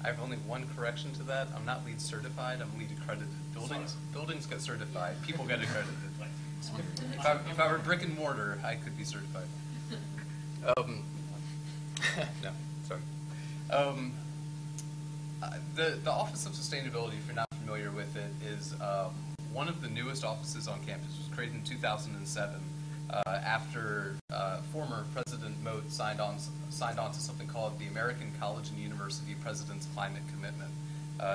I have only one correction to that. I'm not LEED certified. I'm LEED accredited. Buildings get certified. People get accredited. If I were brick and mortar, I could be certified. No, sorry. The Office of Sustainability, if you're not familiar with it, is one of the newest offices on campus. It was created in 2007 after former President Moat signed on to something called the American College and University President's Climate Commitment.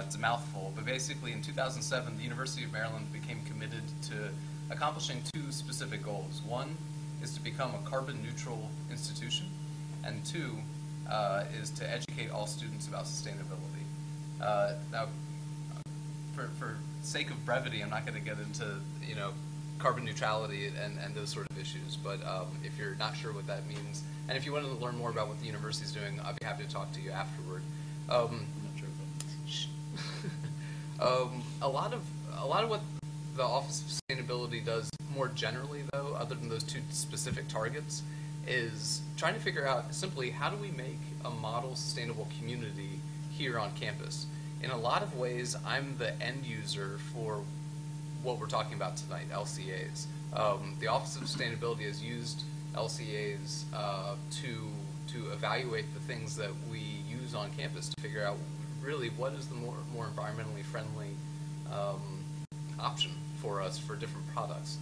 It's a mouthful, but basically in 2007, the University of Maryland became committed to accomplishing two specific goals. One is to become a carbon neutral institution, and two is to educate all students about sustainability. Now, for sake of brevity, I'm not going to get into carbon neutrality and those sort of issues, but if you're not sure what that means, and if you want to learn more about what the university is doing, I'll be happy to talk to you afterward. I'm not sure about this. A lot of what the Office of Sustainability does more generally, though, other than those two specific targets, is trying to figure out simply how do we make a model sustainable community here on campus. In a lot of ways, I'm the end user for what we're talking about tonight, LCAs. The Office of Sustainability has used LCAs to evaluate the things that we use on campus to figure out really what is the more environmentally friendly option for us for different products.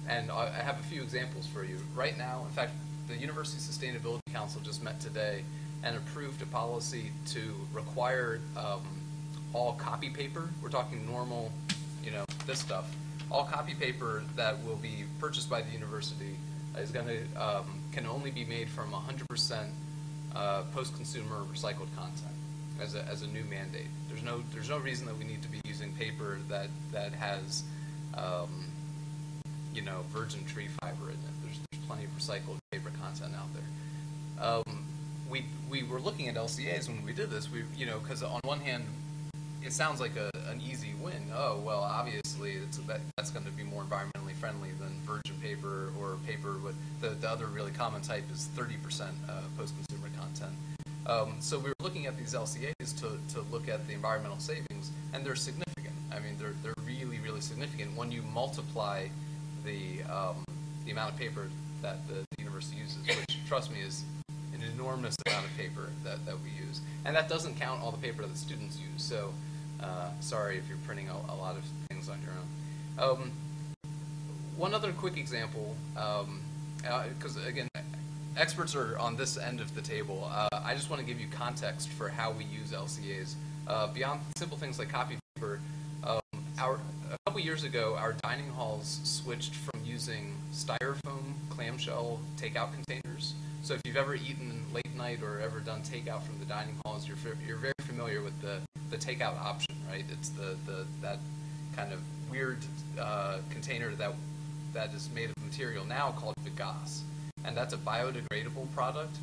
And I have a few examples for you. Right now, in fact, the University Sustainability Council just met today and approved a policy to require all copy paper, we're talking normal, this stuff, all copy paper that will be purchased by the university is going to can only be made from 100% post-consumer recycled content as a new mandate. There's no reason that we need to be using paper that has virgin tree fiber in it. There's plenty of recycled paper content out there. We were looking at LCAs when we did this. Because on one hand, it sounds like an easy win. Oh, well, obviously that's going to be more environmentally friendly than virgin paper or paper with the other really common type is 30% post-consumer content. So we were looking at these LCAs to look at the environmental savings, and they're significant. I mean, they're really, really significant when you multiply the amount of paper that the university uses, which, trust me, is an enormous amount of paper that we use. And that doesn't count all the paper that the students use. So sorry if you're printing a lot of things on your own. One other quick example, because again, experts are on this end of the table. I just want to give you context for how we use LCAs. Beyond simple things like copy paper, a couple years ago, our dining halls switched from using styrofoam clamshell takeout containers. So if you've ever eaten late night or ever done takeout from the dining halls, you're very familiar with the takeout option, right? It's that kind of weird container that is made of material now called bagasse, and that's a biodegradable product.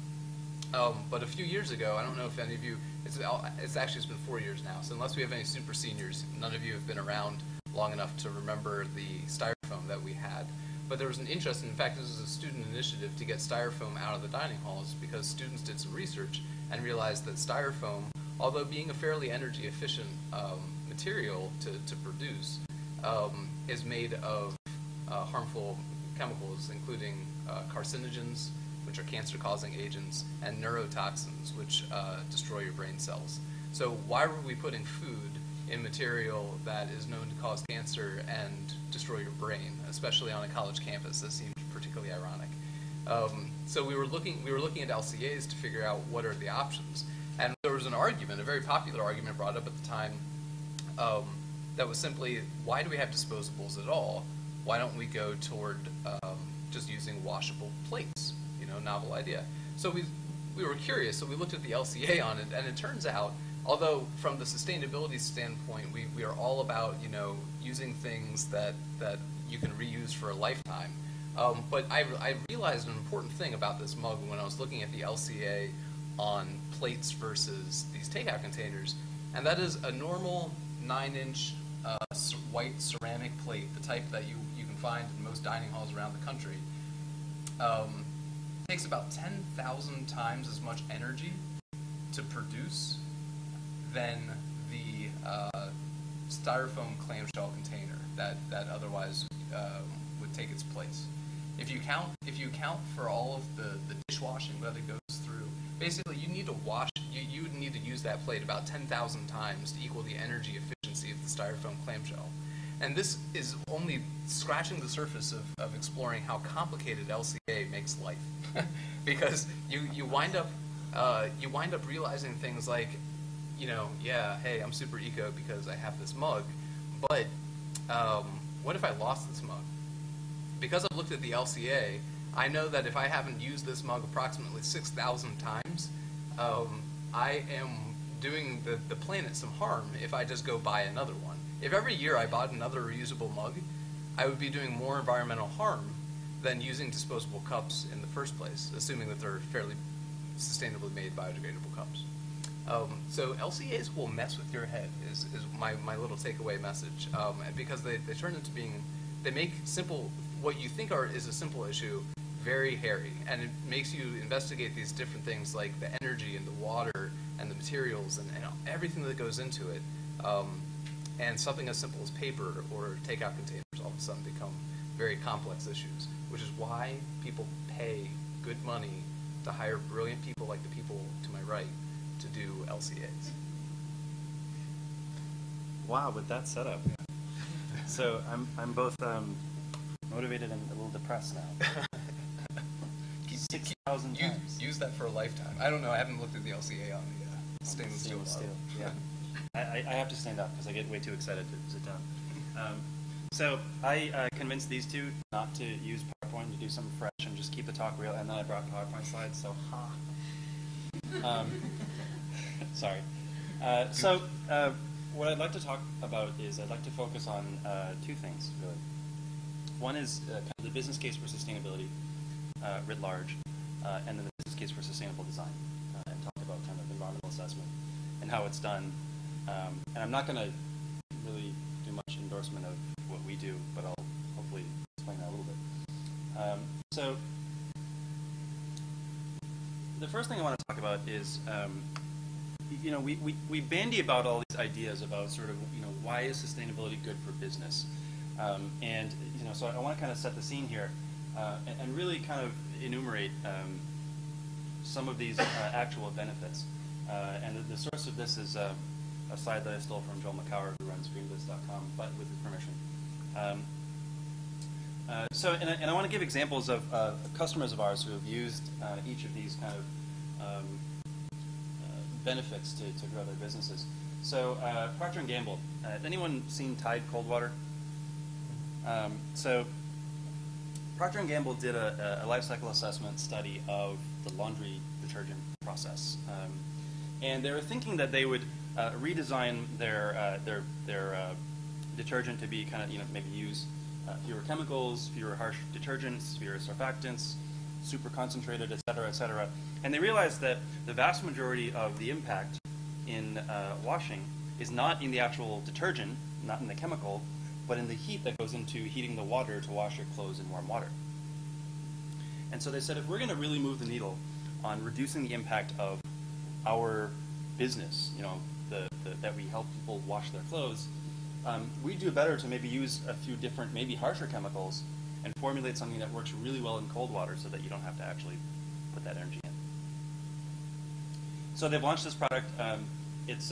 But a few years ago, I don't know if any of you, it's been 4 years now, so unless we have any super seniors, none of you have been around long enough to remember the styrofoam that we had. But there was an interest, in fact, this was a student initiative to get styrofoam out of the dining halls because students did some research and realized that styrofoam, although being a fairly energy efficient material to produce, is made of harmful chemicals, including carcinogens, which are cancer-causing agents, and neurotoxins, which destroy your brain cells. So why were we putting food in material that is known to cause cancer and destroy your brain, especially on a college campus? That seemed particularly ironic. So we were looking at LCAs to figure out what are the options, and there was an argument, a very popular argument brought up at the time, that was simply, why do we have disposables at all? Why don't we go toward just using washable plates? Novel idea. So we were curious, so we looked at the LCA on it, and it turns out, although from the sustainability standpoint, we are all about using things that you can reuse for a lifetime. But I realized an important thing about this mug when I was looking at the LCA on plates versus these takeout containers, and that is a normal 9-inch white ceramic plate, the type that you can find in most dining halls around the country. Takes about 10,000 times as much energy to produce than the styrofoam clamshell container that otherwise would take its place. If you count for all of the dishwashing that it goes through, basically you need to wash. You would need to use that plate about 10,000 times to equal the energy efficiency of the styrofoam clamshell. And this is only scratching the surface of exploring how complicated LCA makes life, because you wind up realizing things like, yeah, hey, I'm super eco because I have this mug, but what if I lost this mug? Because I've looked at the LCA, I know that if I haven't used this mug approximately 6,000 times, I am doing the planet some harm if I just go buy another one. If every year I bought another reusable mug, I would be doing more environmental harm than using disposable cups in the first place, assuming that they're fairly sustainably made biodegradable cups. So LCAs will mess with your head is my little takeaway message, because they turn into being, they make simple, what you think is a simple issue, very hairy, and it makes you investigate these different things like the energy and the water and the materials and everything that goes into it. And something as simple as paper or takeout containers all of a sudden become very complex issues, which is why people pay good money to hire brilliant people like the people to my right to do LCAs. Wow, with that setup. So I'm both motivated and a little depressed now. 6,000 times. Use that for a lifetime. I don't know. I haven't looked at the LCA on the stainless steel. Yeah. I have to stand up because I get way too excited to sit down. So I convinced these two not to use PowerPoint, to do something fresh and just keep the talk real, and then I brought PowerPoint slides, so sorry. What I'd like to talk about is I'd like to focus on two things, really. One is kind of the business case for sustainability writ large, and then the business case for sustainable design, and talk about kind of environmental assessment and how it's done. And I'm not going to really do much endorsement of what we do, but I'll hopefully explain that a little bit. So the first thing I want to talk about is, we bandy about all these ideas about sort of, why is sustainability good for business? So I want to kind of set the scene here and really kind of enumerate some of these actual benefits. And the source of this is a slide that I stole from Joel McCower, who runs greenbiz.com, but with his permission. And I want to give examples of customers of ours who have used each of these kind of benefits to grow their businesses. So Procter & Gamble. Anyone seen Tide cold water? So Procter & Gamble did a life cycle assessment study of the laundry detergent process. And they were thinking that they would redesign their detergent to be kind of, maybe use fewer chemicals, fewer harsh detergents, fewer surfactants, super concentrated, et cetera, et cetera. And they realized that the vast majority of the impact in washing is not in the actual detergent, not in the chemical, but in the heat that goes into heating the water to wash your clothes in warm water. And so they said, if we're going to really move the needle on reducing the impact of our business, that we help people wash their clothes, we do better to maybe use a few different, maybe harsher chemicals and formulate something that works really well in cold water so that you don't have to actually put that energy in. So they've launched this product. It's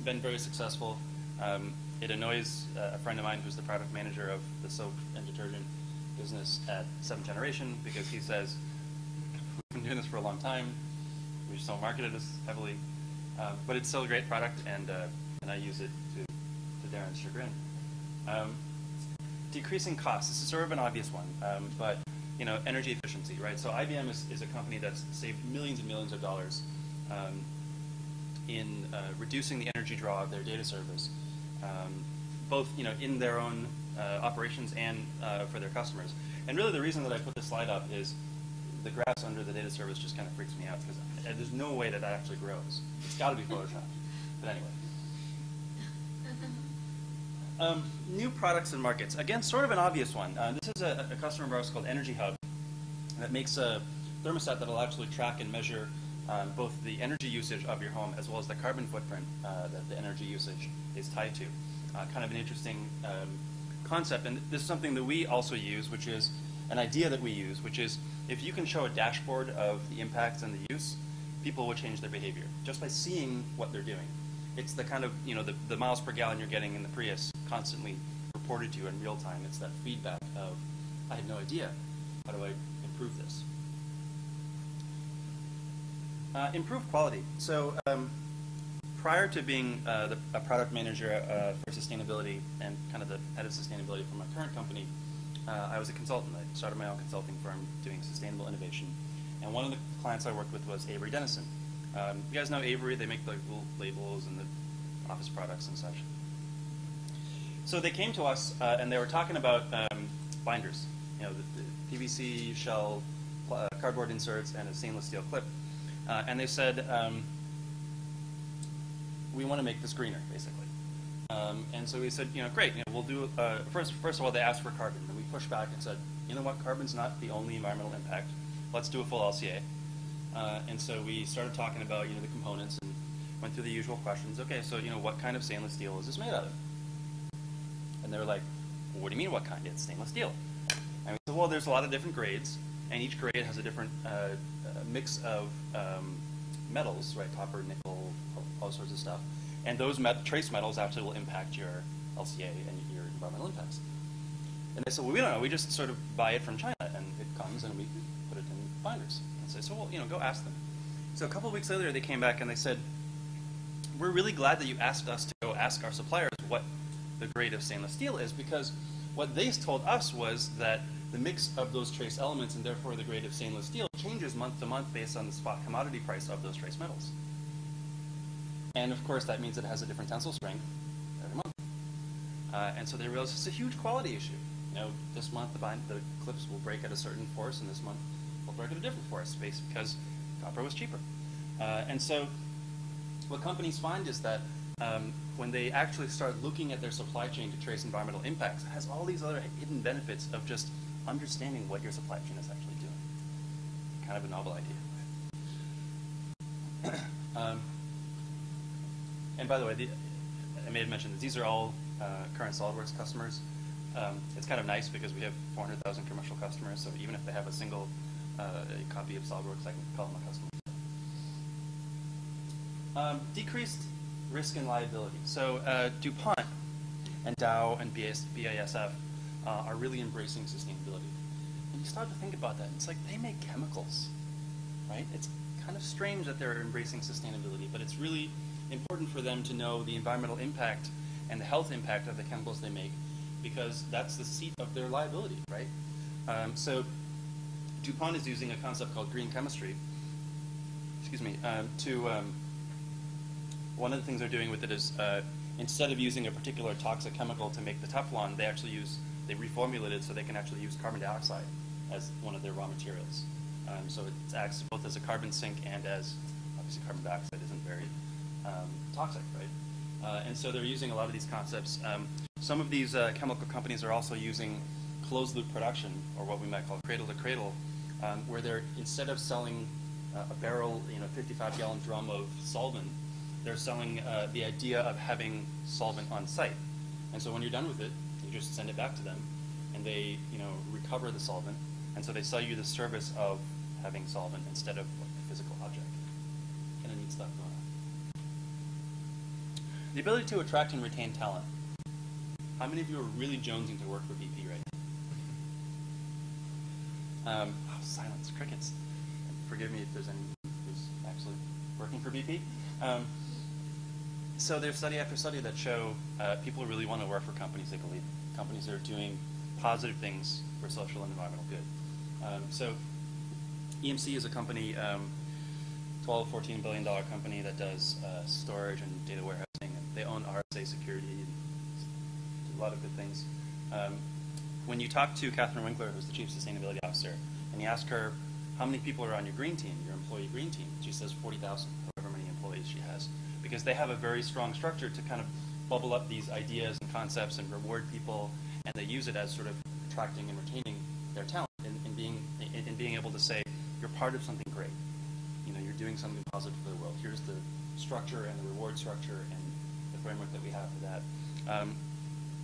been very successful. It annoys a friend of mine who's the product manager of the soap and detergent business at 7th Generation, because he says, we've been doing this for a long time, we just don't market it as heavily, but it's still a great product, and I use it to Darren's chagrin. Decreasing costs. This is sort of an obvious one, but energy efficiency, right? So IBM is a company that's saved millions and millions of dollars in reducing the energy draw of their data servers, both in their own operations and for their customers. And really, the reason that I put this slide up is the graphs under the data service just kind of freaks me out, because there's no way that actually grows. It's got to be Photoshop. But anyway. New products and markets. Again, sort of an obvious one. This is a customer of ours called Energy Hub that makes a thermostat that will actually track and measure both the energy usage of your home as well as the carbon footprint that the energy usage is tied to. Kind of an interesting concept, and this is something that we also use, which is an idea that we use, which is if you can show a dashboard of the impacts and the use, people will change their behavior just by seeing what they're doing. It's the kind of, the miles per gallon you're getting in the Prius constantly reported to you in real time. It's that feedback of, I had no idea. How do I improve this? Improve quality. So prior to being a product manager for sustainability and kind of the head of sustainability for my current company, I was a consultant. I started my own consulting firm doing sustainable innovation. And one of the clients I worked with was Avery Dennison. You guys know Avery? They make the little labels and the office products and such. So they came to us and they were talking about binders. The PVC shell, cardboard inserts, and a stainless steel clip. And they said, we want to make this greener, basically. And so we said, great, we'll do, first of all, they asked for carbon. And we pushed back and said, you know what, carbon's not the only environmental impact. Let's do a full LCA. And so we started talking about, the components and went through the usual questions. Okay, so, what kind of stainless steel is this made out of? And they were like, well, what do you mean what kind? It's stainless steel. And we said, well, there's a lot of different grades, and each grade has a different mix of metals, right? Copper, nickel, all sorts of stuff. And those trace metals actually will impact your LCA and your environmental impacts. And they said, well, we don't know. We just sort of buy it from China, and it comes, and we put it in binders. And so, well, go ask them. So a couple of weeks later, they came back, and they said, we're really glad that you asked us to go ask our suppliers what the grade of stainless steel is, because what they told us was that the mix of those trace elements, and therefore the grade of stainless steel, changes month to month based on the spot commodity price of those trace metals. And of course, that means it has a different tensile strength every month. And so they realized it's a huge quality issue. This month the clips will break at a certain force, and this month will break at a different force, because copper was cheaper. And so what companies find is that when they actually start looking at their supply chain to trace environmental impacts, it has all these other hidden benefits of just understanding what your supply chain is actually doing. Kind of a novel idea. And by the way, I may have mentioned that these are all current SOLIDWORKS customers. It's kind of nice because we have 400,000 commercial customers, so even if they have a single copy of SOLIDWORKS, I can call them a customer. Decreased risk and liability. So DuPont and Dow and BASF are really embracing sustainability. And you start to think about that, it's like they make chemicals, right? It's kind of strange that they're embracing sustainability, but it's really important for them to know the environmental impact and the health impact of the chemicals they make, because that's the seat of their liability, right? So DuPont is using a concept called green chemistry, one of the things they're doing with it is instead of using a particular toxic chemical to make the Teflon, they reformulate it so they can actually use carbon dioxide as one of their raw materials. So it acts both as a carbon sink and as, obviously carbon dioxide isn't very toxic, right? And so they're using a lot of these concepts. Some of these chemical companies are also using closed loop production, or what we might call cradle to cradle, where they're, instead of selling a barrel, 55-gallon drum of solvent, they're selling the idea of having solvent on site. And so when you're done with it, you just send it back to them, and they recover the solvent. And so they sell you the service of having solvent instead of like a physical object. Kind of neat stuff going on. The ability to attract and retain talent. How many of you are really jonesing to work for BP right now? Silence, crickets. Forgive me if there's anyone who's actually working for BP. So there's study after study that show people really want to work for companies they believe in, companies that are doing positive things for social and environmental good. So EMC is a company, $12, $14 billion company that does storage and data warehousing. And they own RSA Security and do a lot of good things. When you talk to Catherine Winkler, who's the Chief Sustainability Officer, and you ask her, how many people are on your green team, your employee green team? She says 40,000, however many employees she has. Because they have a very strong structure to kind of bubble up these ideas and concepts and reward people, and they use it as sort of attracting and retaining their talent and being able to say, you're part of something great. You're you're doing something positive for the world. Here's the structure and the reward structure and the framework that we have for that.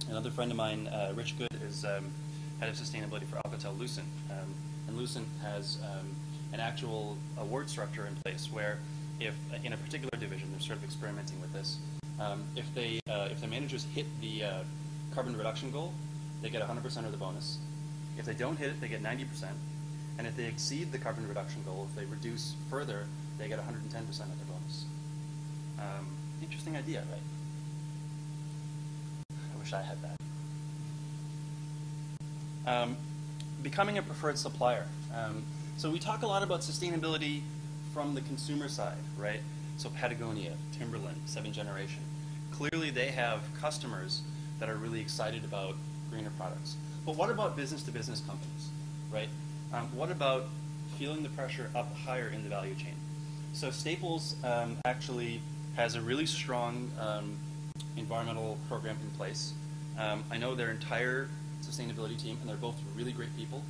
Another friend of mine, Rich Good, is head of sustainability for Alcatel-Lucent. And Lucent has an actual award structure in place where if in a particular division, they're sort of experimenting with this, if the managers hit the carbon reduction goal, they get 100% of the bonus. If they don't hit it, they get 90%. And if they exceed the carbon reduction goal, if they reduce further, they get 110% of their bonus. Interesting idea, right? I wish I had that. Becoming a preferred supplier. So we talk a lot about sustainability from the consumer side, right? So Patagonia, Timberland, 7th Generation. Clearly they have customers that are really excited about greener products. But what about business-to-business companies, right? What about feeling the pressure up higher in the value chain? So Staples actually has a really strong environmental program in place. I know their entire sustainability team, and they're both really great people.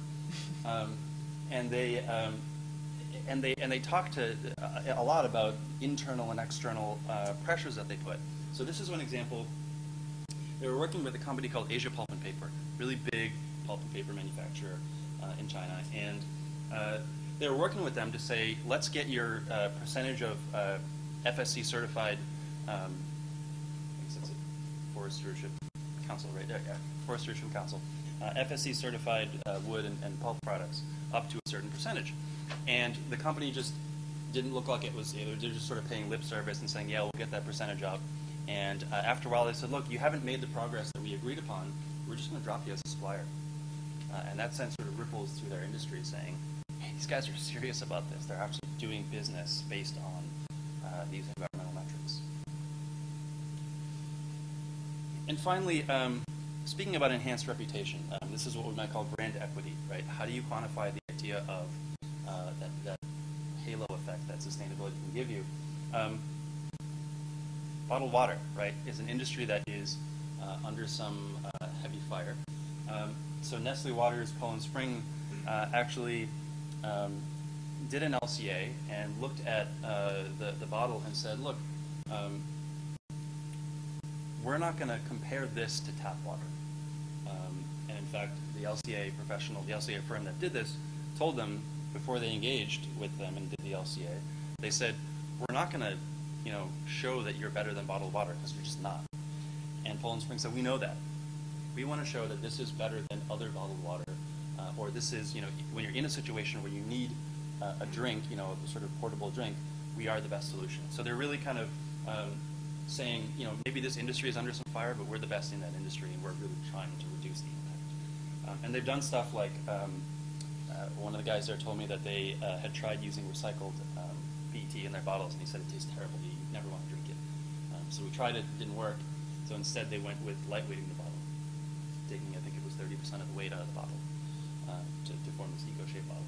And they talk to a lot about internal and external pressures that they put. So this is one example. They were working with a company called Asia Pulp and Paper, really big pulp and paper manufacturer in China, and they were working with them to say, let's get your percentage of FSC certified, I guess it's a Forest Stewardship Council, right there, yeah, Forest Stewardship Council, FSC certified wood and pulp products up to a certain percentage. And the company just didn't look like it was, they're just sort of paying lip service and saying, yeah, we'll get that percentage up. And after a while they said, look, you haven't made the progress that we agreed upon, we're just going to drop you as a supplier. And that sense sort of ripples through their industry saying, hey, these guys are serious about this. They're actually doing business based on these environmental metrics. And finally, speaking about enhanced reputation, this is what we might call brand equity, right? How do you quantify the idea of that halo effect that sustainability can give you? Bottled water, right, is an industry that is under some heavy fire. So Nestle Waters Poland Spring actually did an LCA and looked at the bottle and said, look, we're not going to compare this to tap water. And in fact, the LCA professional, the LCA firm that did this, told them before they engaged with them and did the LCA, they said, we're not going to show that you're better than bottled water because you're just not. And Poland Spring said, we know that. We want to show that this is better than other bottled water, or this is, when you're in a situation where you need a drink, a sort of portable drink, we are the best solution. So they're really kind of saying, maybe this industry is under some fire, but we're the best in that industry, and we're really trying to reduce the impact. And they've done stuff like, one of the guys there told me that they had tried using recycled PET in their bottles, and he said it tastes terrible. You never want to drink it. So we tried it, it didn't work. So instead they went with lightweighting the bottle, taking, I think it was 30% of the weight out of the bottle to form this eco-shaped bottle.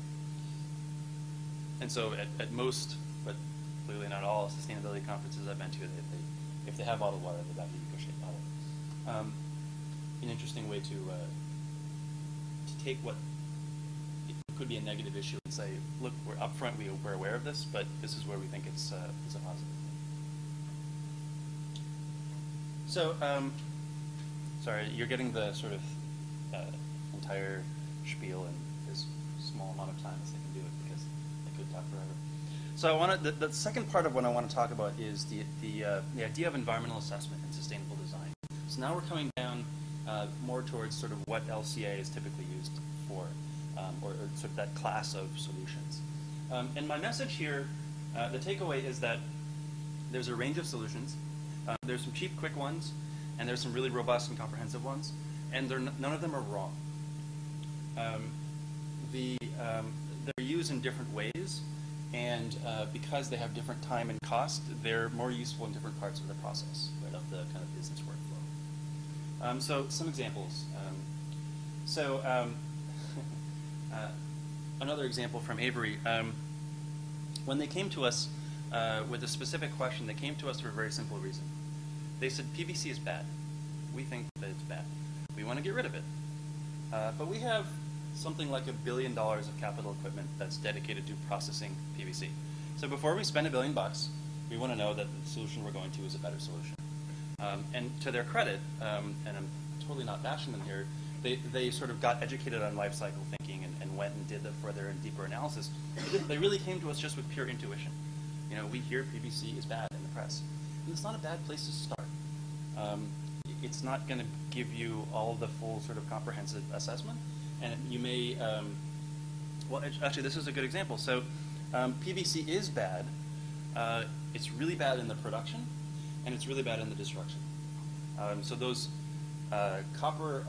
And so at most, but clearly not all, sustainability conferences I've been to, if they have bottled water, they've got the eco-shaped bottle. An interesting way to take what could be a negative issue and say, look, we're upfront, we're aware of this, but this is where we think it's a positive. So, sorry, you're getting the sort of entire spiel in this small amount of time as I can do it, because I could talk forever. So I want to, the second part of what I want to talk about is the idea of environmental assessment and sustainable design. So now we're coming down more towards sort of what LCA is typically used for, or sort of that class of solutions. And my message here, the takeaway is that there's a range of solutions. There's some cheap, quick ones, and there's some really robust and comprehensive ones, and none of them are wrong. They're used in different ways, and because they have different time and cost, they're more useful in different parts of the process, right, of the kind of business workflow. So some examples. Another example from Avery. When they came to us with a specific question, they came to us for a very simple reason. They said, PVC is bad. We think that it's bad. We want to get rid of it. But we have something like $1 billion of capital equipment that's dedicated to processing PVC. So before we spend $1 billion, we want to know that the solution we're going to is a better solution. And to their credit, and I'm totally not bashing them here, they sort of got educated on life cycle thinking and went and did the further and deeper analysis. They really came to us just with pure intuition. You know, we hear PVC is bad in the press. And it's not a bad place to start. It's not going to give you all the full sort of comprehensive assessment. And you may, well, actually, this is a good example. So PVC is bad. It's really bad in the production, and it's really bad in the destruction. So those copper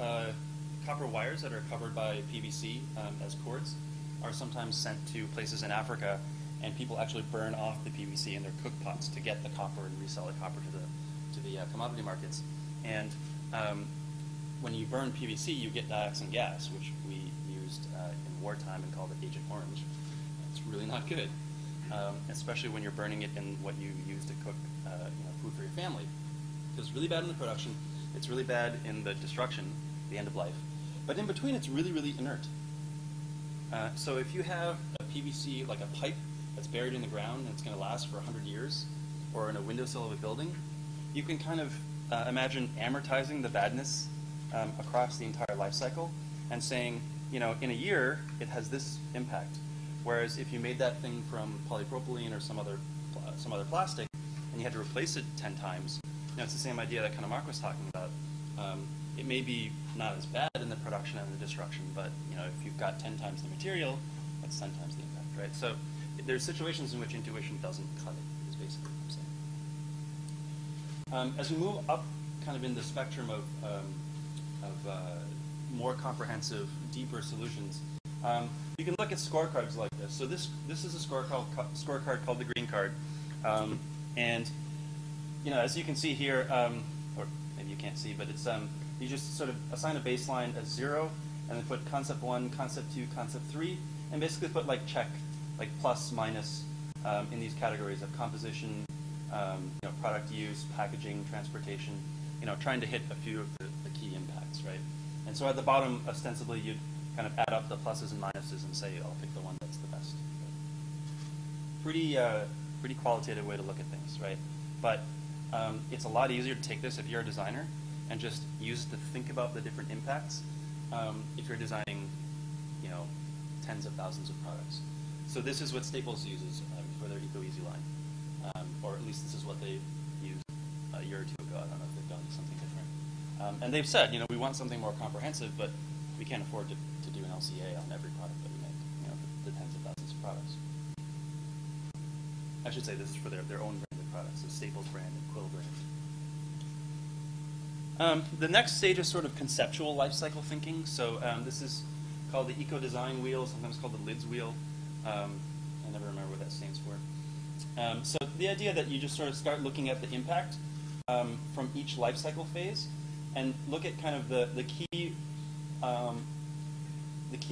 wires that are covered by PVC as cords are sometimes sent to places in Africa, and people actually burn off the PVC in their cook pots to get the copper and resell the copper to the commodity markets. And when you burn PVC, you get dioxin gas, which we used in wartime and called it Agent Orange. It's really not good, especially when you're burning it in what you use to cook food for your family. It's really bad in the production. It's really bad in the destruction, the end of life. But in between, it's really, really inert. So if you have a PVC, like a pipe that's buried in the ground and it's going to last for 100 years, or in a windowsill of a building, you can kind of imagine amortizing the badness across the entire life cycle and saying, you know, in a year, it has this impact. Whereas if you made that thing from polypropylene or some other plastic, and you had to replace it 10 times, you know, it's the same idea that kind of Mark was talking about. It may be not as bad in the production and the destruction, but you know, if you've got 10 times the material, that's 10 times the impact, right? So there's situations in which intuition doesn't cut it, is basically what I'm saying. As we move up kind of in the spectrum of more comprehensive, deeper solutions, you can look at scorecards like this. So this is a scorecard called the green card. And you know, as you can see here, or maybe you can't see, but it's you just sort of assign a baseline as 0, and then put concept 1, concept 2, concept 3, and basically put like check, like plus, minus, in these categories of composition, you know, product use, packaging, transportation, you know, trying to hit a few of the key impacts, right? And so at the bottom, ostensibly, you'd kind of add up the pluses and minuses and say, I'll pick the one that's the best. Pretty qualitative way to look at things, right? But it's a lot easier to take this if you're a designer and just use it to think about the different impacts if you're designing, you know, tens of thousands of products. So this is what Staples uses for their EcoEasy line, or at least this is what they used a year or two ago. I don't know if they've done something different. And they've said, you know, we want something more comprehensive, but we can't afford to do an LCA on every product that we make, you know, the tens of thousands of products. I should say this is for their own branded products, the Staples brand and Quill brand. The next stage is sort of conceptual life cycle thinking. So this is called the eco-design wheel, sometimes called the LIDS wheel. I never remember what that stands for. So the idea that you just sort of start looking at the impact from each life cycle phase and look at kind of the key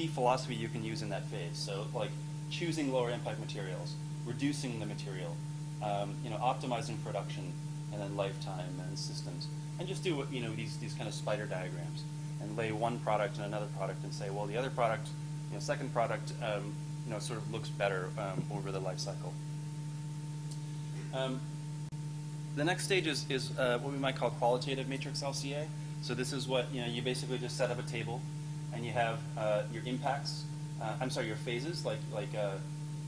philosophy you can use in that phase. So like choosing lower impact materials, reducing the material, you know, optimizing production, and then lifetime and systems, and just do you know these kind of spider diagrams and lay one product and another product and say, well, the other product, you know, second product, you know, sort of looks better over the life cycle. The next stage is what we might call qualitative matrix LCA. So this is what, you know, you basically just set up a table, and you have your impacts. I'm sorry, your phases like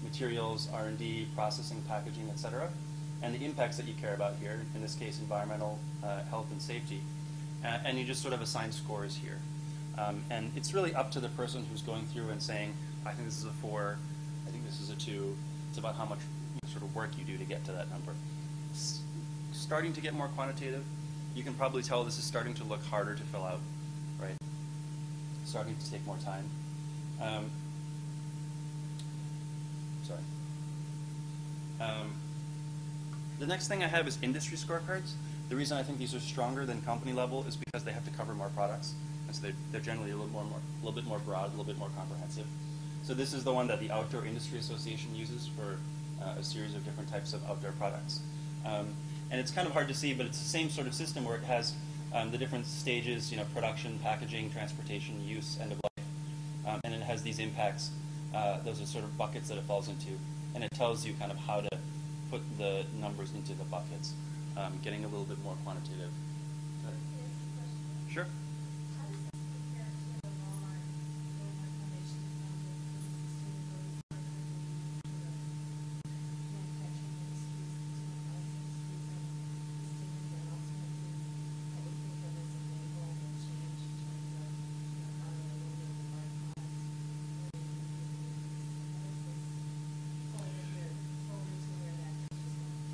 materials, R&D, processing, packaging, etc., and the impacts that you care about here. In this case, environmental, health, and safety. And you just sort of assign scores here. And it's really up to the person who's going through and saying, I think this is a 4, I think this is a 2. It's about how much sort of work you do to get to that number. It's starting to get more quantitative. You can probably tell this is starting to look harder to fill out, right? Starting to take more time. The next thing I have is industry scorecards. The reason I think these are stronger than company level is because they have to cover more products, and so they're generally a little bit more broad, a little bit more comprehensive. So this is the one that the Outdoor Industry Association uses for a series of different types of outdoor products. And it's kind of hard to see, but it's the same sort of system where it has the different stages, you know, production, packaging, transportation, use, end of life, and it has these impacts. Those are sort of buckets that it falls into. and it tells you kind of how to put the numbers into the buckets, getting a little bit more quantitative. Sure.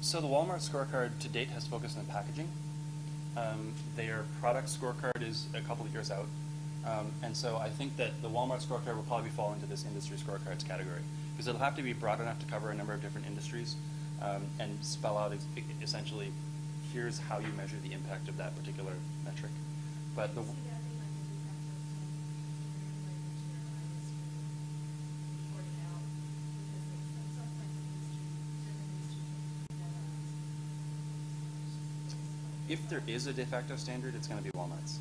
So the Walmart scorecard to date has focused on packaging. Their product scorecard is a couple of years out. And so I think that the Walmart scorecard will probably fall into this industry scorecards category, because it'll have to be broad enough to cover a number of different industries and spell out essentially, here's how you measure the impact of that particular metric. But the if there is a de facto standard, it's going to be Walmart's.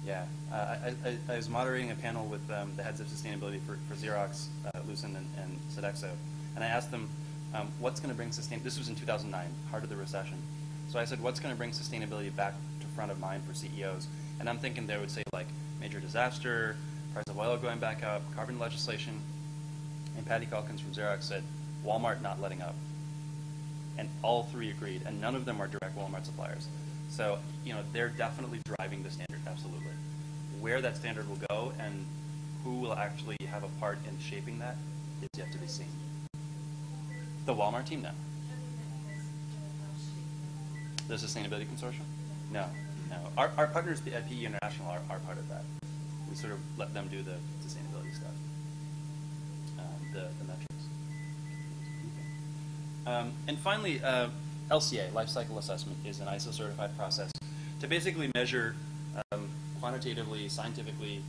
Yeah, I was moderating a panel with the heads of sustainability for Xerox, Lucent, and Sodexo, and I asked them, what's going to bring this was in 2009, heart of the recession. So I said, what's going to bring sustainability back to front of mind for CEOs? And I'm thinking they would say, like, major disaster, price of oil going back up, carbon legislation. And Patty Calkins from Xerox said, Walmart not letting up. And all three agreed, and none of them are direct Walmart suppliers. So, they're definitely driving the standard, absolutely. Where that standard will go and who will actually have a part in shaping that is yet to be seen. The Walmart team, no. The Sustainability Consortium? No. Our partners at PE International are part of that. We sort of let them do the sustainability stuff, the metrics. And finally, LCA, Life Cycle Assessment, is an ISO-certified process to basically measure quantitatively, scientifically,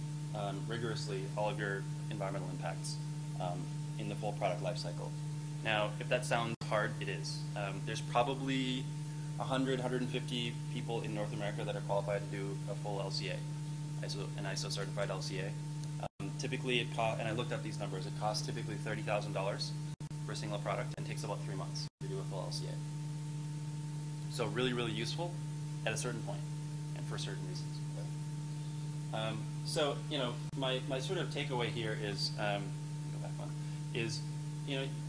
rigorously all of your environmental impacts in the full product life cycle. Now, if that sounds hard, it is. There's probably 100, 150 people in North America that are qualified to do a full LCA, an ISO-certified LCA. Typically, it costs, and I looked up these numbers, it costs typically $30,000 for a single product and takes about 3 months to do a full LCA. So really, really useful at a certain point and for certain reasons. So, my sort of takeaway here is, go back one, is,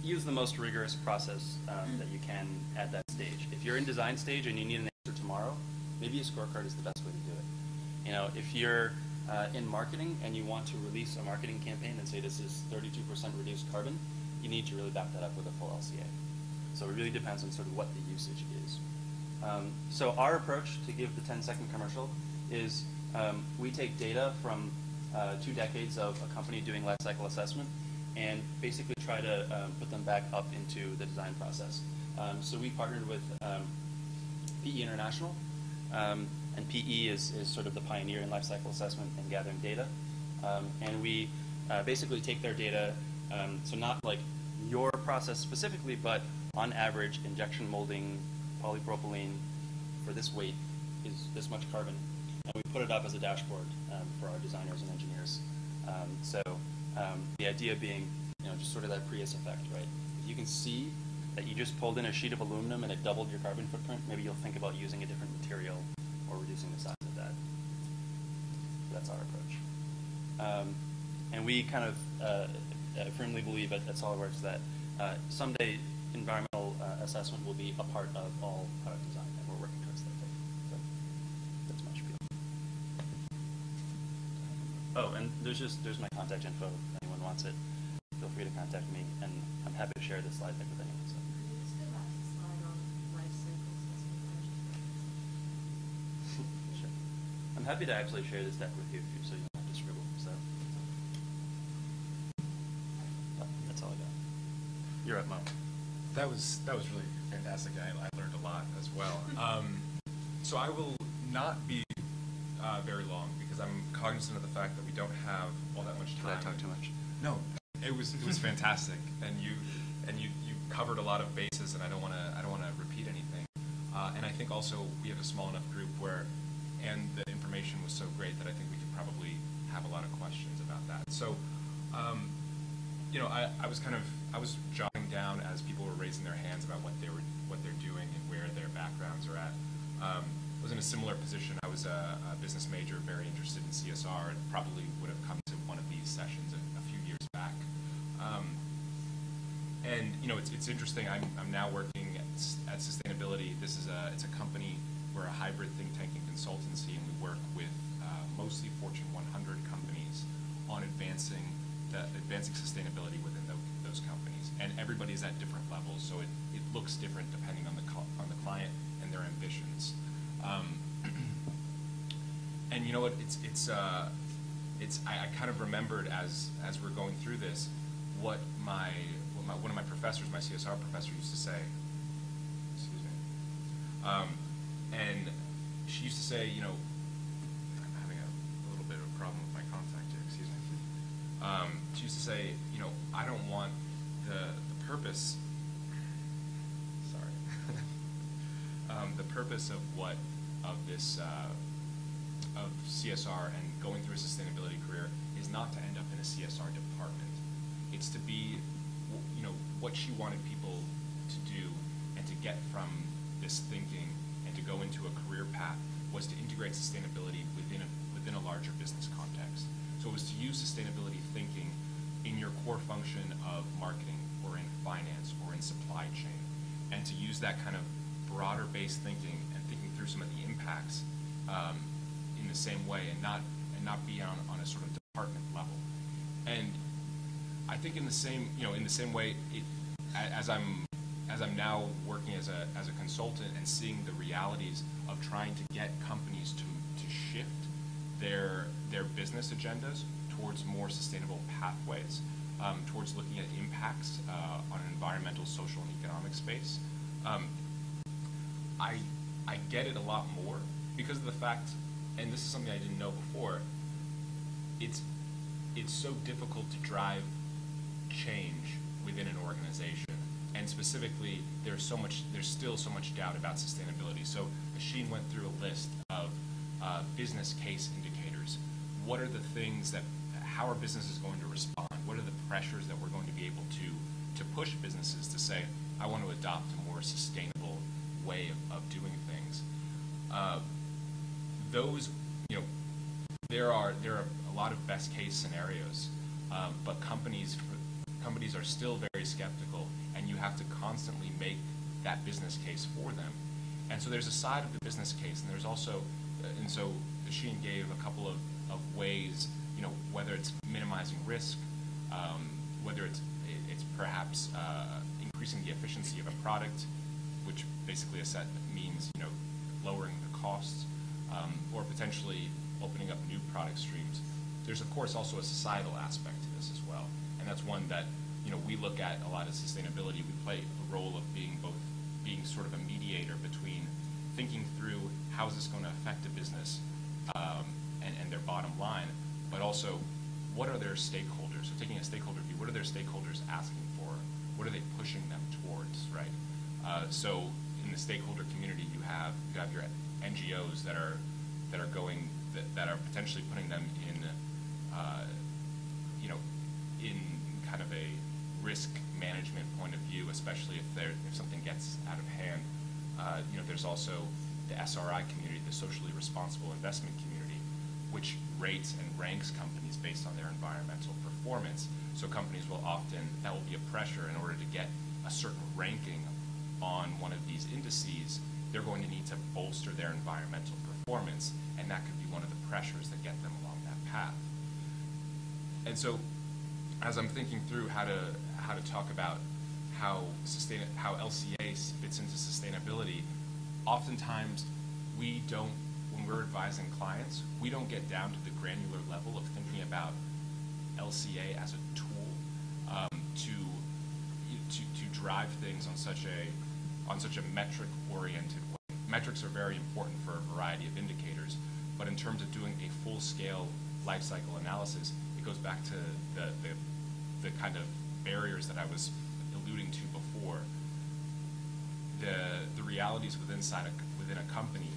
use the most rigorous process that you can at that stage. If you're in design stage and you need an answer tomorrow, maybe a scorecard is the best way to do it. If you're in marketing and you want to release a marketing campaign and say this is 32% reduced carbon, you need to really back that up with a full LCA. So it really depends on sort of what the usage is. So our approach to give the 10-second commercial is we take data from 2 decades of a company doing life cycle assessment and basically try to put them back up into the design process. So we partnered with PE International, and PE is sort of the pioneer in life cycle assessment and gathering data. And we basically take their data, so not like your process specifically, but on average, injection molding polypropylene for this weight is this much carbon. And we put it up as a dashboard for our designers and engineers. So the idea being, just sort of that Prius effect, right? If you can see that you just pulled in a sheet of aluminum and it doubled your carbon footprint, maybe you'll think about using a different material or reducing the size of that. That's our approach. And we kind of firmly believe at SOLIDWORKS that someday environmental assessment will be a part of all product design, and we're working towards that. So that's my spiel. Oh, and there's my contact info. If anyone wants it, feel free to contact me, and I'm happy to share this slide deck with anyone. So. Sure. I'm happy to actually share this deck with you, so you don't have to scribble. So that's all I got. You're up, Mo. That was really fantastic. I learned a lot as well. So I will not be very long because I'm cognizant of the fact that we don't have all that much time. Did I talk too much? No, it was fantastic, and you covered a lot of bases, and I don't want to repeat anything. And I think also we have a small enough group and the information was so great that I think we could probably have a lot of questions about that. So I was jotting down as people were raising their hands about what they're doing and where their backgrounds are at. I was in a similar position. I was a business major, very interested in CSR, and probably would have come to one of these sessions a few years back. And it's interesting. I'm now working at Sustainability. It's a company. We're a hybrid think tank and consultancy, and we work with mostly Fortune 100 companies on advancing sustainability within those companies. And everybody's at different levels, so it looks different depending on the client and their ambitions. And you know what? I kind of remembered as we're going through this what one of my professors, my CSR professor, used to say. Excuse me. And she used to say, I'm having a little bit of a problem with my contact here. Excuse me. She used to say, I don't want the purpose. Sorry. The purpose of of CSR and going through a sustainability career is not to end up in a CSR department. It's to be, what she wanted people to do and to get from this thinking and to go into a career path was to integrate sustainability within a larger business context. So it was to use sustainability thinking in your core function of marketing or in finance or in supply chain, and to use that kind of broader based thinking and thinking through some of the impacts in the same way, and not be on a sort of department level. And I think in the same way, as I'm now working as a consultant and seeing the realities of trying to get companies to shift their business agendas towards more sustainable pathways, towards looking at impacts on an environmental, social, and economic space. I get it a lot more because of the fact, and this is something I didn't know before, it's so difficult to drive change within an organization, and specifically there's still so much doubt about sustainability. So Asheen went through a list of business case indicators. What are the things how are businesses going to respond? What are the pressures that we're going to be able to push businesses to say, I want to adopt a more sustainable way of doing things? There are a lot of best case scenarios, but companies are still very skeptical, and you have to constantly make that business case for them. And so there's a side of the business case, and there's also, and so Asheen gave a couple of ways, whether it's minimizing risk, whether it's perhaps increasing the efficiency of a product, which basically means lowering the costs, or potentially opening up new product streams. There's of course also a societal aspect to this as well, and that's one that we look at a lot of sustainability. We play a role of being sort of a mediator between thinking through how is this going to affect a business and their bottom line, but also what are their stakeholders. So taking a stakeholder view, what are their stakeholders asking for? What are they pushing them towards, right? So in the stakeholder community, you have your NGOs that are potentially putting them in in kind of a risk management point of view, especially if something gets out of hand. There's also the SRI community, the socially responsible investment community, which rates and ranks companies based on their environmental performance. So companies that will be a pressure in order to get a certain ranking on one of these indices. They're going to need to bolster their environmental performance, and that could be one of the pressures that get them along that path. And so, as I'm thinking through how to talk about how LCA fits into sustainability, oftentimes when we're advising clients, we don't get down to the granular level of thinking about LCA as a tool to drive things on such a metric-oriented way. Metrics are very important for a variety of indicators, but in terms of doing a full-scale life cycle analysis, it goes back to the kind of barriers that I was alluding to before. The realities within a company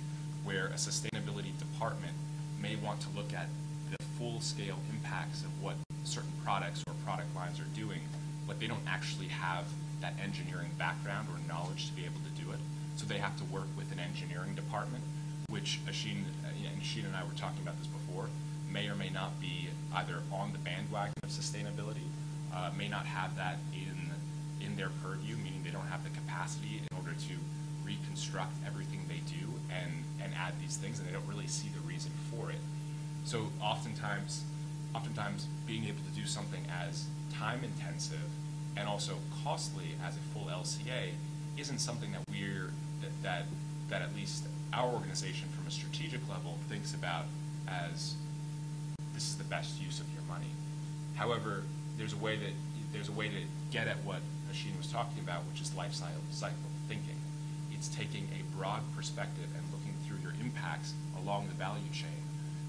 where a sustainability department may want to look at the full-scale impacts of what certain products or product lines are doing, but they don't actually have that engineering background or knowledge to be able to do it. So they have to work with an engineering department, which Asheen and I were talking about this before, may or may not be either on the bandwagon of sustainability, may not have that in their purview, meaning they don't have the capacity in order to reconstruct everything they do and add these things, and they don't really see the reason for it. So oftentimes being able to do something as time intensive and also costly as a full LCA isn't something that at least our organization from a strategic level thinks about as this is the best use of your money. However, there's a way to get at what Asheen was talking about, which is life cycle thinking. It's taking a broad perspective and looking through your impacts along the value chain.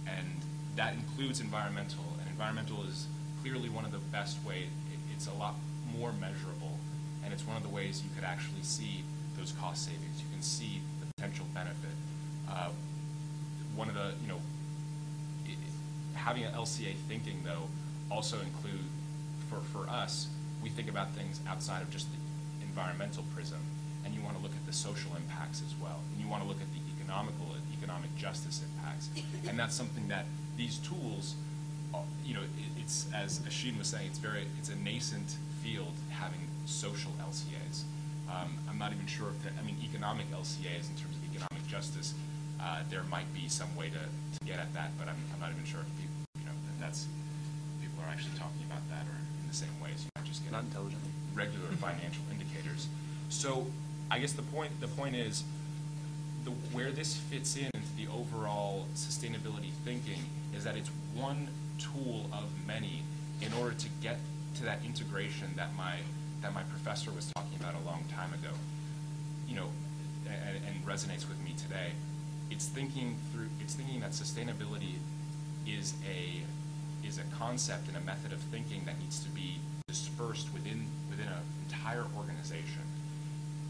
And that includes environmental, and environmental is clearly one of the best ways. It's a lot more measurable, and it's one of the ways you could actually see those cost savings. You can see the potential benefit. One of the, having an LCA thinking, though, also include, for us, we think about things outside of just the environmental prism, and you want to look at the social impacts as well, and you want to look at the economic justice impacts, and that's something that these tools, it's, as Asheen was saying, it's a nascent field having social LCAs. I'm not even sure if economic LCAs in terms of economic justice, there might be some way to get at that, but I'm not even sure if people, people are actually talking about that or in the same ways. You might just get not intelligently regular financial indicators. So I guess the point is where this fits into the overall sustainability thinking is that it's one tool of many in order to get to that integration that my professor was talking about a long time ago, and resonates with me today. It's thinking that sustainability is a concept and a method of thinking that needs to be dispersed within an entire organization.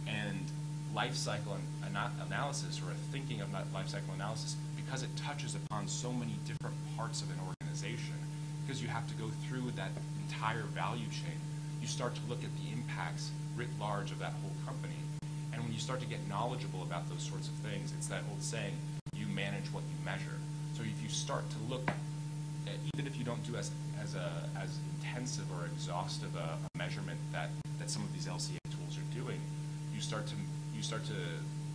And life cycle analysis, or a thinking of life cycle analysis, because it touches upon so many different parts of an organization, because you have to go through that entire value chain, you start to look at the impacts writ large of that whole company. And when you start to get knowledgeable about those sorts of things, it's that old saying, you manage what you measure. So if you start to look at, even if you don't do as intensive or exhaustive a measurement that some of these LCA tools are doing, you start to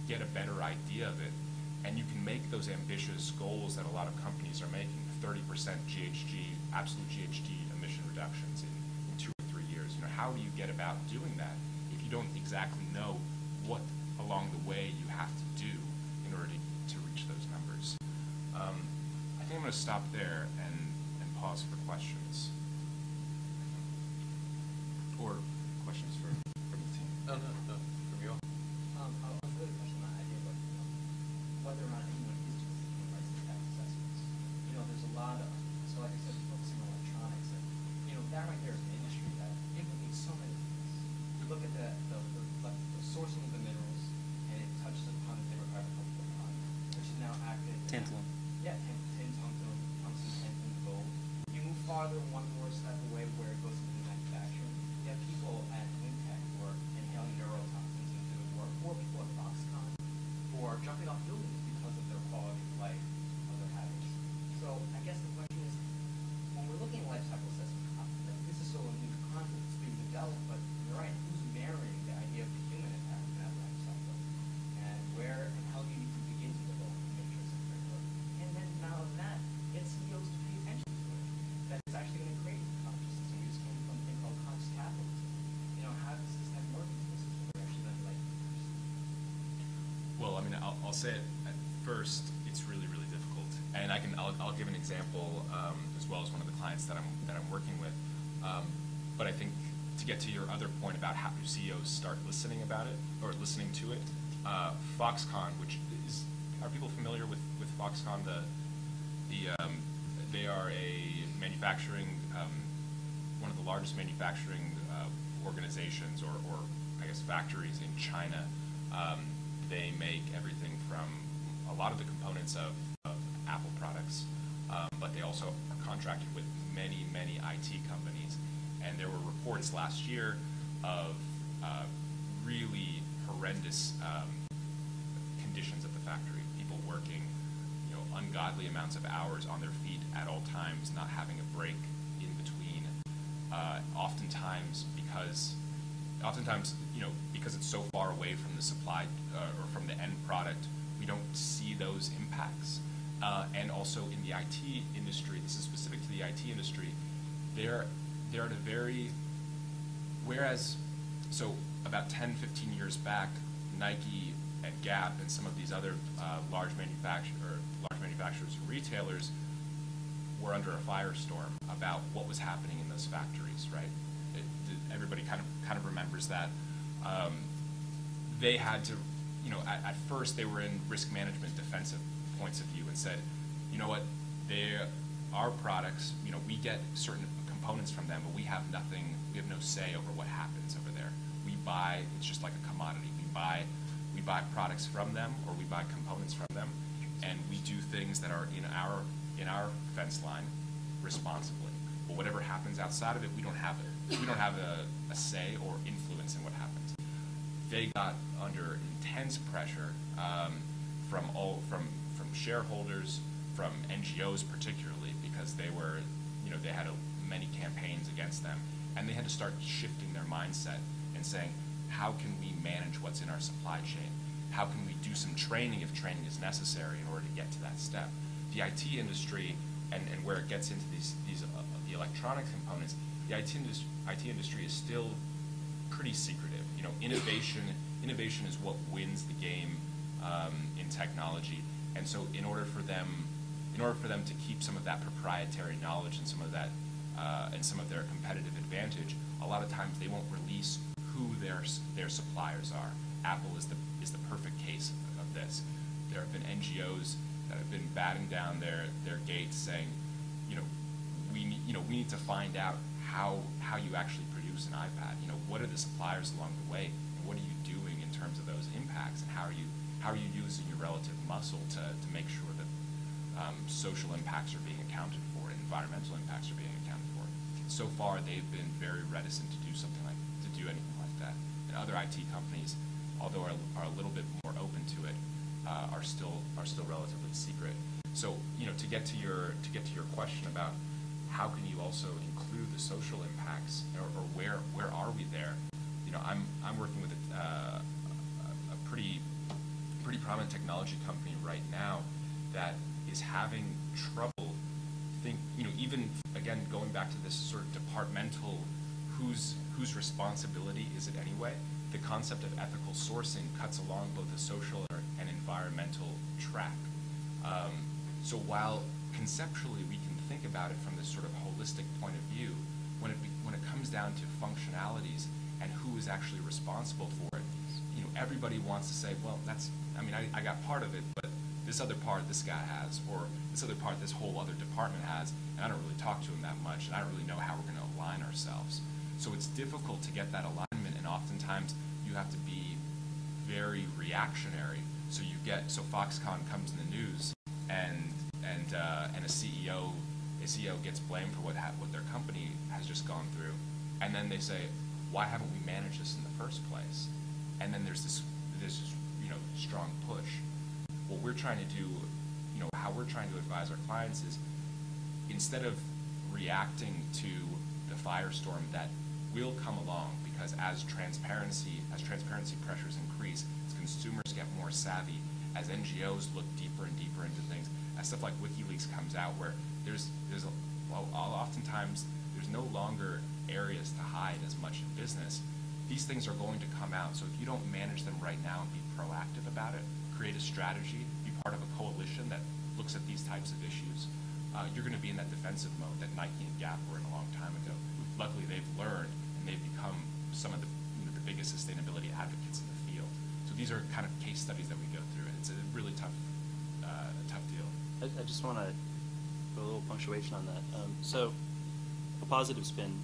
get a better idea of it, and you can make those ambitious goals that a lot of companies are making, 30% GHG, absolute GHG emission reductions in 2 or 3 years. How do you get about doing that if you don't exactly know what along the way you have to do in order to reach those numbers? I think I'm going to stop there and pause for questions. Or questions from the team. No, from you all. I was really touching on that idea of whether or not anyone is doing human rights impact assessments. There's a lot of, so like I said, focusing on electronics, and that right there is an industry that implicates so many things. You look at the sourcing of the minerals, and it touches upon the demographic of the economy, which is now active. tantalum. Yeah, tin, tungsten, tantalum, gold. You move farther, one more step away where it goes into manufacturing. You have people at Wintech who are inhaling neurotoxins into the work, or people at Foxconn who are jumping off buildings because of their quality of life, of their habits. So I guess the question is, when we're looking at life cycle assessment, this is still a new concept that's being developed, but you're right, who's marrying the idea of the human impact in that life cycle? And where and how do you need to begin to develop a matrix and framework? And then now of that, get CEOs to pay attention to it. That's actually going to create consciousness. And you just came from a thing called conscious capitalism. How does this then work into this system where we're actually then Well, I'll say it at first. It's really, really difficult, and I'll give an example as well as one of the clients that I'm working with. But I think to get to your other point about how do CEOs start listening about it or listening to it, Foxconn, which is, are people familiar with Foxconn? They are a manufacturing, one of the largest manufacturing organizations or I guess factories in China. They make everything from a lot of the components of Apple products, but they also are contracted with many IT companies. And there were reports last year of really horrendous conditions at the factory. People working, ungodly amounts of hours on their feet at all times, not having a break in between. Oftentimes, because it's so far away from the supply or from the end product, we don't see those impacts. And also in the IT industry, this is specific to the IT industry, they're at a very, whereas, so about 10, 15 years back, Nike and Gap and some of these other large manufacturers and retailers were under a firestorm about what was happening in those factories, right? Everybody kind of remembers that. They had to, at first they were in risk management defensive points of view and said, you know what, our products, we get certain components from them, but we have no say over what happens over there. We buy, it's just like a commodity. We buy products from them, or we buy components from them, and we do things that are in our fence line responsibly. But whatever happens outside of it, we don't have a say or influence in what happens. They got under intense pressure from shareholders, from NGOs particularly, because they were, they had many campaigns against them, and they had to start shifting their mindset and saying, how can we manage what's in our supply chain? How can we do some training if training is necessary in order to get to that step? The IT industry, and where it gets into the electronic components, the IT industry is still pretty secretive. Innovation is what wins the game in technology, and so in order for them to keep some of that proprietary knowledge and some of that and some of their competitive advantage, a lot of times they won't release who their suppliers are. Apple is the perfect case of this. There have been NGOs that have been batting down their gates saying, we need to find out how you actually produce an iPad. What are the suppliers along the way, and what are you doing in terms of those impacts, and how are you using your relative muscle to make sure that social impacts are being accounted for and environmental impacts are being accounted for. So far, they've been very reticent to do anything like that. And other IT companies, although are a little bit more open to it, are still relatively secret. So to get to your question about how can you also include the social impacts, or where are we there? I'm working with a pretty prominent technology company right now that is having trouble even again going back to this sort of departmental whose responsibility is it anyway? The concept of ethical sourcing cuts along both a social and environmental track. So while conceptually we can think about it from this sort of holistic point of view, when it comes down to functionalities and who is actually responsible for it, everybody wants to say, well, I got part of it, but this other part this guy has, or this other part this whole other department has, and I don't really talk to him that much, and I don't really know how we're going to align ourselves. So it's difficult to get that alignment, and oftentimes you have to be very reactionary. So Foxconn comes in the news, and a CEO gets blamed for what their company has just gone through, and then they say, why haven't we managed this in the first place? And then there's this strong push. What we're trying to do, how we're trying to advise our clients is, instead of reacting to the firestorm that will come along, because as transparency pressures increase, as consumers get more savvy, as NGOs look deeper and deeper into things, as stuff like WikiLeaks comes out, where oftentimes there's no longer areas to hide as much in business. These things are going to come out. So if you don't manage them right now and be proactive about it, create a strategy, be part of a coalition that looks at these types of issues, you're going to be in that defensive mode that Nike and Gap were in a long time ago. Luckily, they've learned and they've become some of the biggest sustainability advocates in the field. So these are kind of case studies that we go through, and it's a really tough deal. I just want to put a little punctuation on that. So a positive spin.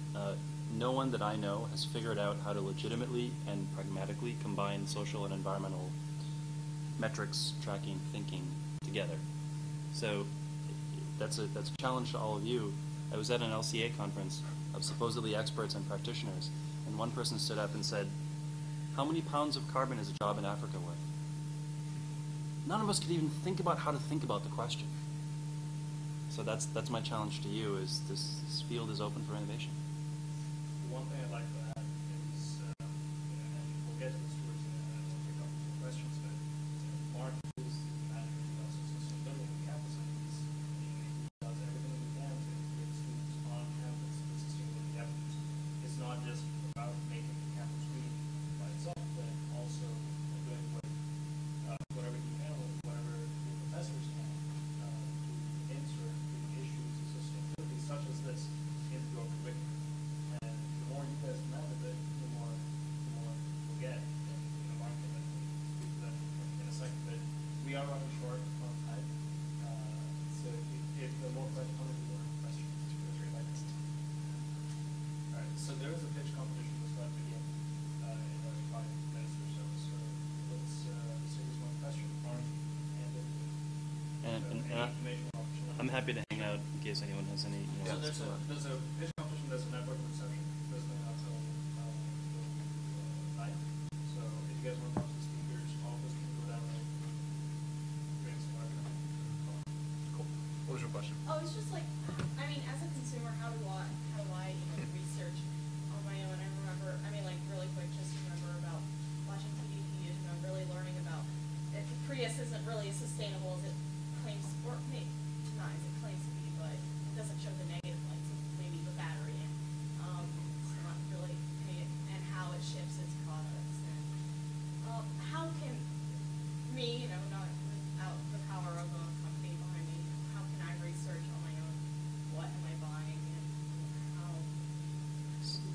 No one that I know has figured out how to legitimately and pragmatically combine social and environmental metrics, tracking, thinking together. So that's a challenge to all of you. I was at an LCA conference of supposedly experts and practitioners, and one person stood up and said, "How many pounds of carbon is a job in Africa worth?" None of us could even think about how to think about the question. So that's my challenge to you: is this field is open for innovation. One thing I'd like to add is, and we'll get to the stories and we'll pick up some questions, but Mark is the manager of sustainability on campus, and he does everything he can to get students on campus with sustainability efforts. It's not just about making the campus green by itself, but also doing whatever he can, whatever the professors can, to insert the issues of sustainability, such as this, into your curriculum. And the more you guys come out of it, the more we'll get. And Mark can speak to that in a second. But we are running short on time. So if the more questions, how many more questions? 2 or 3 minutes. All right. So there is a pitch competition that's about to begin in about 5 minutes or so. So let's see this one question. Mark, and And information option. I'm happy to hang out in case anyone has any. So there's a pitch competition, there's a network reception, there's going out till 9. So if you guys want to talk to the speakers, all of us can go down there. Cool. What was your question? Oh, it's just like, I mean, as a consumer, how do I research on my own? I remember, I mean, like really quick, just remember about watching TVP and really learning about if the Prius isn't really as sustainable as it claims, or maybe not as it claims to be, but it doesn't show the negative lights of maybe the battery and so not really and how it ships its products and how can me, not without the power of a company behind me, how can I research on my own what am I buying and how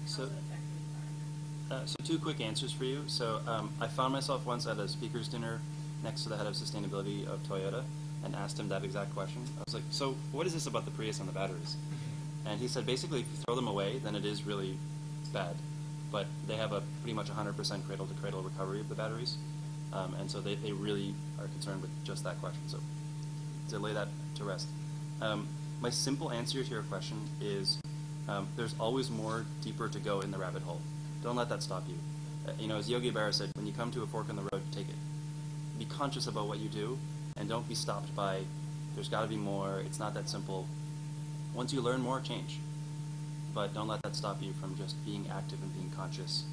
So- does it affect the environment? So 2 quick answers for you. So I found myself once at a speaker's dinner next to the head of sustainability of Toyota and asked him that exact question. I was like, so what is this about the Prius and the batteries? And he said, basically, if you throw them away, then it is really bad. But they have a pretty much 100% cradle-to-cradle recovery of the batteries. And so they really are concerned with just that question. So to lay that to rest. My simple answer to your question is there's always more deeper to go in the rabbit hole. Don't let that stop you. As Yogi Berra said, when you come to a fork in the road, take it. Be conscious about what you do, and don't be stopped by, there's got to be more, it's not that simple. Once you learn more, change. But don't let that stop you from just being active and being conscious.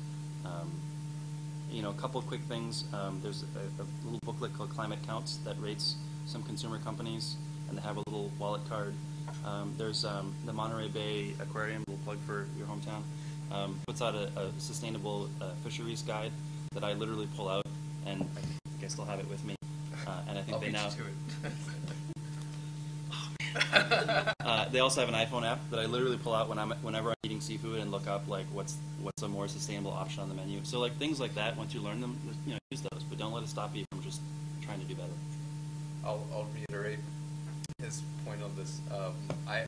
A couple of quick things. There's a little booklet called Climate Counts that rates some consumer companies, and they have a little wallet card. There's the Monterey Bay Aquarium, little plug for your hometown, puts out a sustainable fisheries guide that I literally pull out, and I think I still have it with me. And I think I'll they beat now. you to it. They also have an iPhone app that I literally pull out whenever I'm eating seafood and look up like what's a more sustainable option on the menu. So like things like that, once you learn them, use those, but don't let it stop you from just trying to do better. I'll reiterate his point on this. I've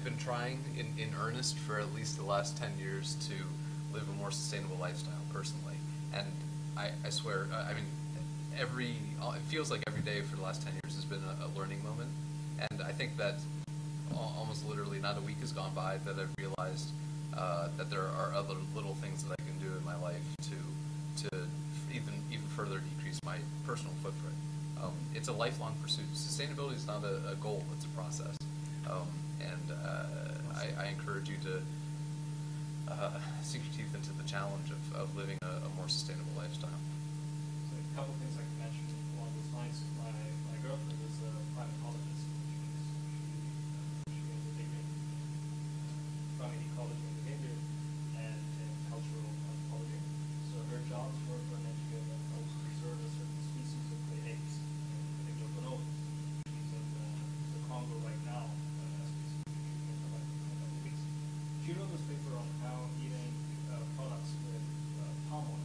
been trying in earnest for at least the last 10 years to live a more sustainable lifestyle personally, and I swear, it feels like every day for the last 10 years has been a learning moment, and I think that almost literally not a week has gone by that I've realized that there are other little things that I can do in my life to even further decrease my personal footprint. It's a lifelong pursuit. Sustainability is not a goal; it's a process. I encourage you to sink your teeth into the challenge of living a more sustainable lifestyle. So a couple things I can mention along those lines. My girlfriend is a primatologist. She has a degree from ecology and behavior and in cultural anthropology. So her jobs work for an NGO that helps preserve a certain species of clay apes, in particular bonobos. She's in the Congo right now, a species which she can come back in a couple of weeks. She wrote this paper on how eating products with palm oil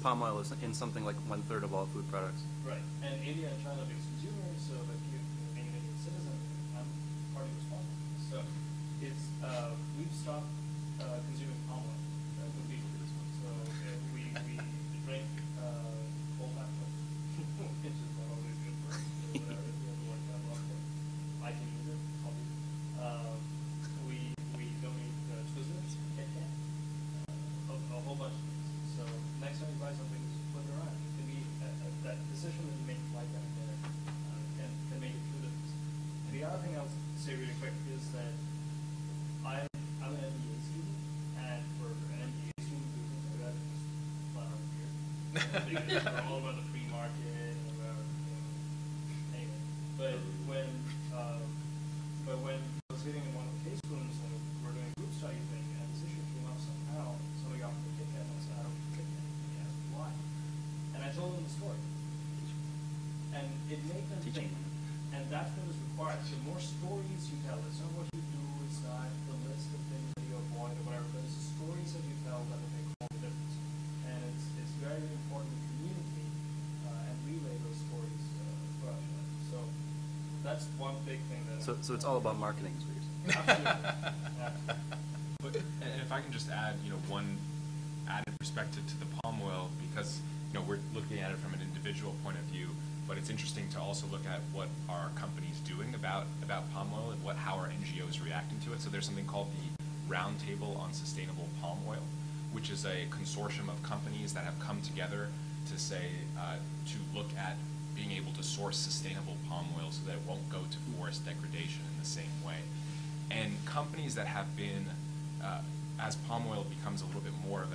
palm oil is in something like 1/3 of all food products. Right. And India and China are big consumers, so if you being an Indian citizen, I'm partly responsible. So it's we've stopped consuming palm oil completely. So we drink cold apple, which is not always good for us. Whatever, if you ever work out long term, I can use it. I'll do it. We don't eat Twizzlers, Kit Kat, a whole bunch of things. So next time you buy something, just flip it around. It can be that decision that you make like that can make a true difference. And the other thing I'll say really quick is that I'm an MBA student, and for an MBA student, do things like that is just flat out weird. Because we're all about the free market and about anyway. But when I was sitting in one of the case rooms and we were doing a group study thing, and this issue came up somehow, somebody offered me Kit Kat, and I said, I don't eat Kit Kat. And he asked me why. And I told them the story. And it made them think. And that's what is required. The more stories you tell, it's not what you do, it's not the list of things that you avoid or whatever, but it's the stories that you tell that will make all the difference. And it's very important to communicate and relay those stories throughout your life. So that's one big thing that. So it's all about marketing, is what you're saying. Absolutely. But and if I can just add, one added perspective to the palm oil, because we're looking at it from an individual point of view, but it's interesting to also look at what are companies doing about palm oil and how are NGOs reacting to it. So there's something called the Roundtable on Sustainable Palm Oil, which is a consortium of companies that have come together to say to look at being able to source sustainable palm oil so that it won't go to forest degradation in the same way. And companies that have been, as palm oil becomes a little bit more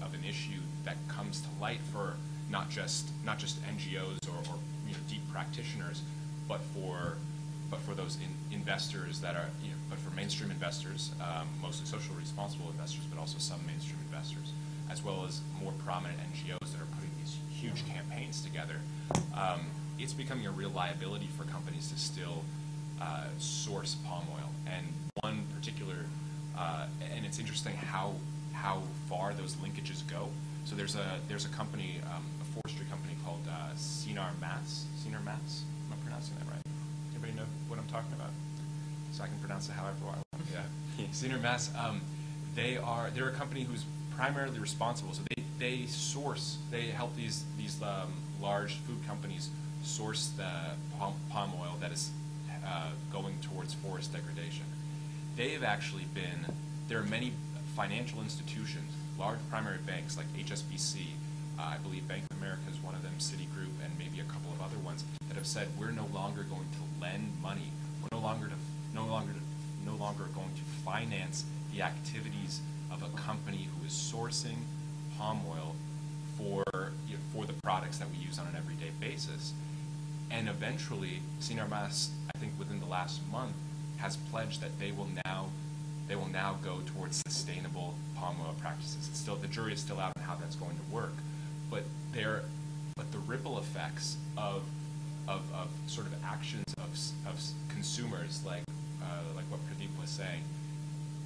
of an issue that comes to light for not just NGOs or deep practitioners, but for those investors that are but for mainstream investors, mostly socially responsible investors, but also some mainstream investors, as well as more prominent NGOs that are putting these huge campaigns together. It's becoming a real liability for companies to still source palm oil. And one particular, and it's interesting how far those linkages go. So there's a company, a forestry company called Sinar Mas. Sinar Mas? Am I pronouncing that right? Anybody know what I'm talking about? So I can pronounce it however I want. Yeah. Sinar Mas. They're a company who's primarily responsible. So they help these large food companies source the palm oil that is going towards forest degradation. There are many financial institutions, large primary banks like HSBC, I believe Bank of America is one of them, Citigroup, and maybe a couple of other ones that have said we're no longer going to lend money. We're no longer going to finance the activities of a company who is sourcing palm oil for the products that we use on an everyday basis. And eventually, Sinar Mas, I think within the last month, has pledged that they will now go towards sustainable palm oil practices. The jury is still out on how that's going to work, but the ripple effects of sort of actions of consumers, like what Pradeep was saying,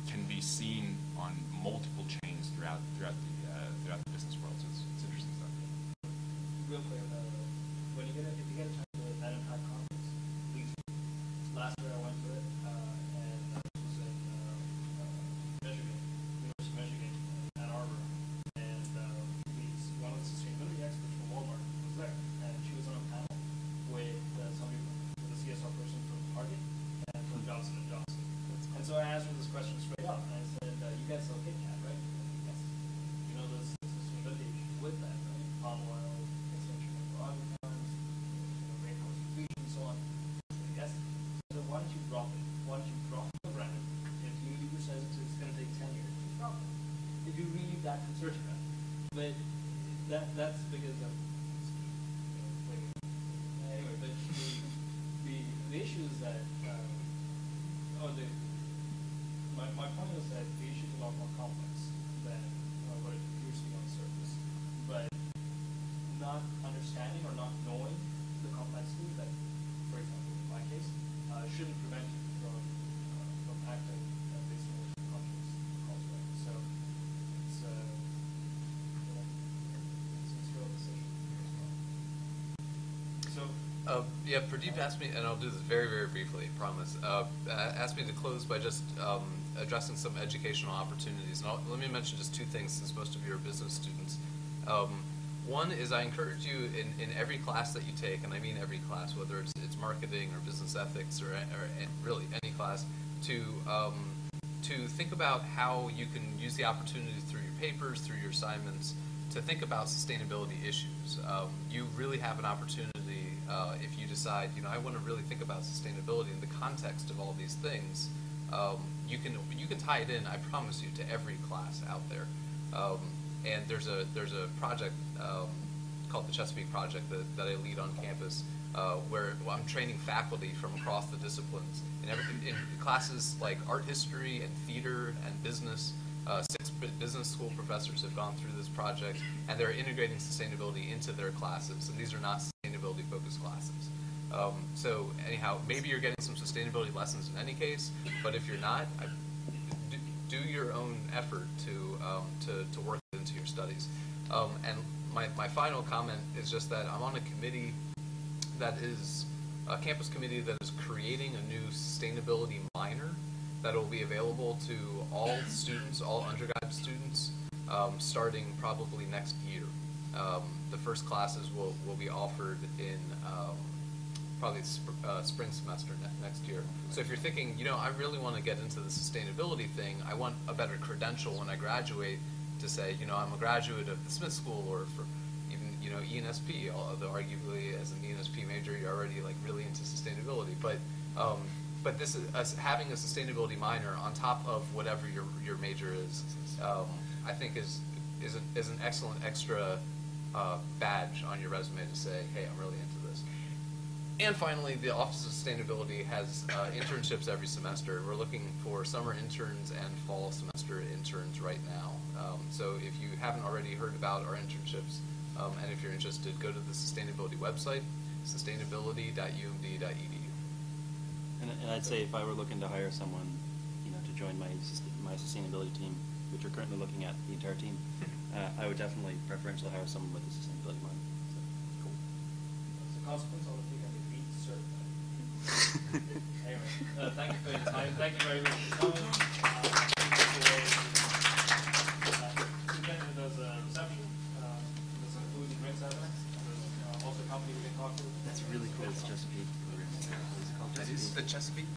can be seen on multiple chains throughout the business world. So it's interesting stuff. Real quick, if you get a chance to that impact conference, please. Last year I went to it, and this was in Michigan, University of Michigan, Ann Arbor, and one of the sustainability experts from Walmart was there, and she was on a panel with somebody with a CSR person from Target and from Johnson & Johnson. And so I asked her this question straight up, and I said, you guys sell Kit Kat, right? Yes. You know there's sustainability issues with that, right? Palm oil, extinction of organs, rainforest depletion, and so on. Yes. So why don't you drop it? Why don't you drop the brand? If Unilever says it's going to take 10 years, just drop it. If you really that concerned about it. But that's because of anyway. But the issue is that my point is that the issue is a lot more complex than what it appears to be on the surface. But not understanding or not knowing the complexity that, for example, in my case, shouldn't prevent you from acting based on what your conscience calls right. So it's Yeah, Pradeep asked me, and I'll do this very, very briefly, promise. Asked me to close by just addressing some educational opportunities. And let me mention just two things, since most of you are business students. One is I encourage you in every class that you take, and I mean every class, whether it's marketing or business ethics or really any class, to think about how you can use the opportunities through your papers, through your assignments, to think about sustainability issues. You really have an opportunity if you decide, I want to really think about sustainability in the context of all these things. You can tie it in, I promise you, to every class out there. And there's a project called the Chesapeake Project that I lead on campus, where I'm training faculty from across the disciplines in classes like art history and theater and business. 6 business school professors have gone through this project, and they're integrating sustainability into their classes, and these are not sustainability focused classes. So anyhow, maybe you're getting some sustainability lessons in any case, but if you're not, do your own effort to work it into your studies. And my final comment is just that I'm on a committee that is a campus committee that is creating a new sustainability minor that will be available to all students, all undergrad students, starting probably next year. The first classes will be offered in probably spring semester next year. So if you're thinking, I really want to get into the sustainability thing, I want a better credential when I graduate to say, I'm a graduate of the Smith School, or for even, ENSP, although arguably as an ENSP major, you're already like really into sustainability. But this is having a sustainability minor on top of whatever your major is, I think is an excellent extra badge on your resume to say, hey, I'm really into this. And finally, the Office of Sustainability has internships every semester. We're looking for summer interns and fall semester interns right now. So if you haven't already heard about our internships, and if you're interested, go to the sustainability website, sustainability.umd.edu. And I'd say if I were looking to hire someone, to join my sustainability team, which we're currently looking at the entire team, I would definitely preferentially hire someone with a sustainability mind. So, cool. As a consequence, all of you can be certified. Anyway, thank you for your time. Thank you very much for coming.